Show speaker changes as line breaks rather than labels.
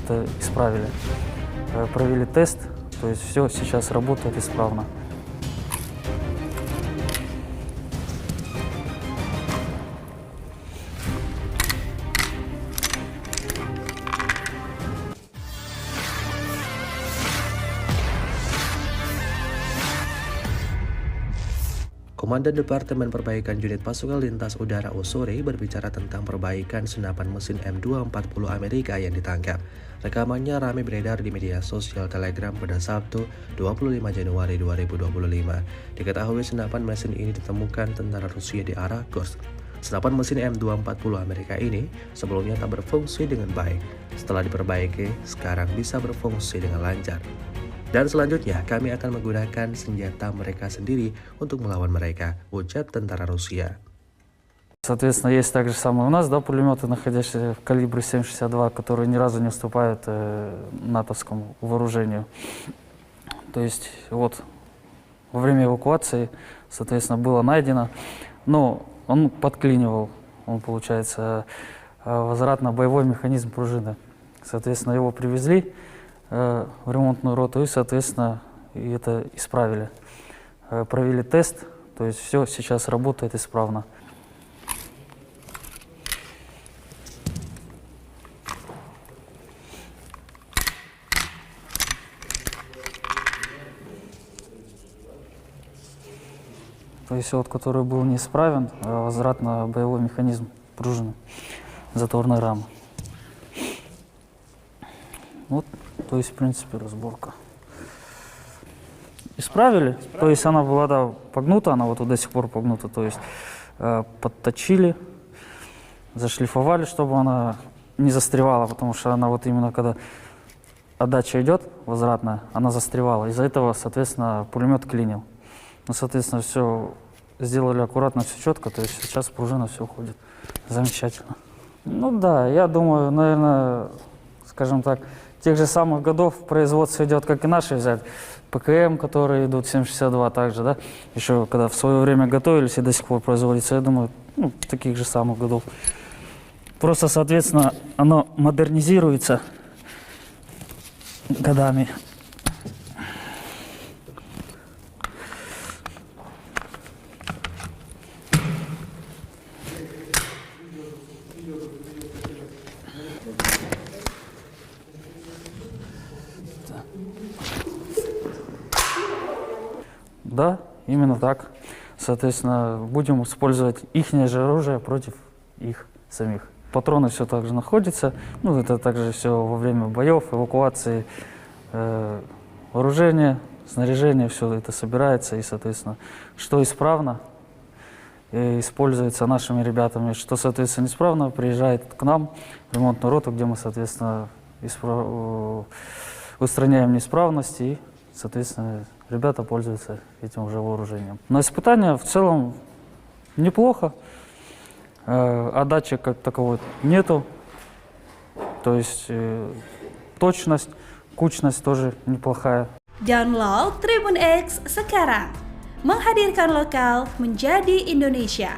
это исправили. Провели тест, то есть все сейчас работает исправно.
Komandan Departemen Perbaikan Unit Pasukan Lintas Udara Osore berbicara tentang perbaikan senapan mesin M240 Amerika yang ditangkap. Rekamannya ramai beredar di media sosial Telegram pada Sabtu 25 Januari 2025. Diketahui senapan mesin ini ditemukan tentara Rusia di arah Kursk. Senapan mesin M240 Amerika ini sebelumnya tak berfungsi dengan baik. Setelah diperbaiki, sekarang bisa berfungsi dengan lancar. Dan selanjutnya, kami akan menggunakan senjata mereka sendiri untuk melawan mereka, ujar tentara Rusia.
Соответственно, есть также самое у нас, да, пулеметы, находящиеся в калибре 7,62, которые ни разу не уступают натовскому вооружению. То есть, вот, во время эвакуации, соответственно, было найдено, но он подклинивал, он, получается, возвратно-боевой механизм пружины. Соответственно, его привезли в ремонтную роту и, соответственно, это исправили. Провели тест, то есть все сейчас работает исправно. То есть вот, который был неисправен, возвратно-боевой механизм пружины затворной рамы. Вот, то есть, в принципе, разборка. Исправили, то есть она была, да, погнута, она вот до сих пор погнута, то есть подточили, зашлифовали, чтобы она не застревала, потому что она вот именно когда отдача идет, возвратная, она застревала. Из-за этого, соответственно, пулемет клинил. Ну, соответственно, все сделали аккуратно, все четко, то есть сейчас пружина все ходит замечательно. Ну да, я думаю, наверное, скажем так, тех же самых годов производство идет, как и наши взять. ПКМ, которые идут 7,62 также, да, еще когда в свое время готовились и до сих пор производятся, я думаю, ну, таких же самых годов. Просто, соответственно, оно модернизируется годами. Да, именно так. Соответственно, будем использовать их же оружие против их самих. Патроны все так же находятся. Ну, это также все во время боев, эвакуации, вооружения, снаряжения, все это собирается. И, соответственно, что исправно, используется нашими ребятами, что, соответственно, неисправно, приезжает к нам в ремонтную роту, где мы, соответственно, устраняем неисправности и, соответственно, ребята пользуются этим уже вооружением. Но испытания в целом неплохо. Отдачи как таковой нету. То есть точность, кучность тоже неплохая.
Download Tribun X sekarang. Menghadirkan lokal menjadi Indonesia.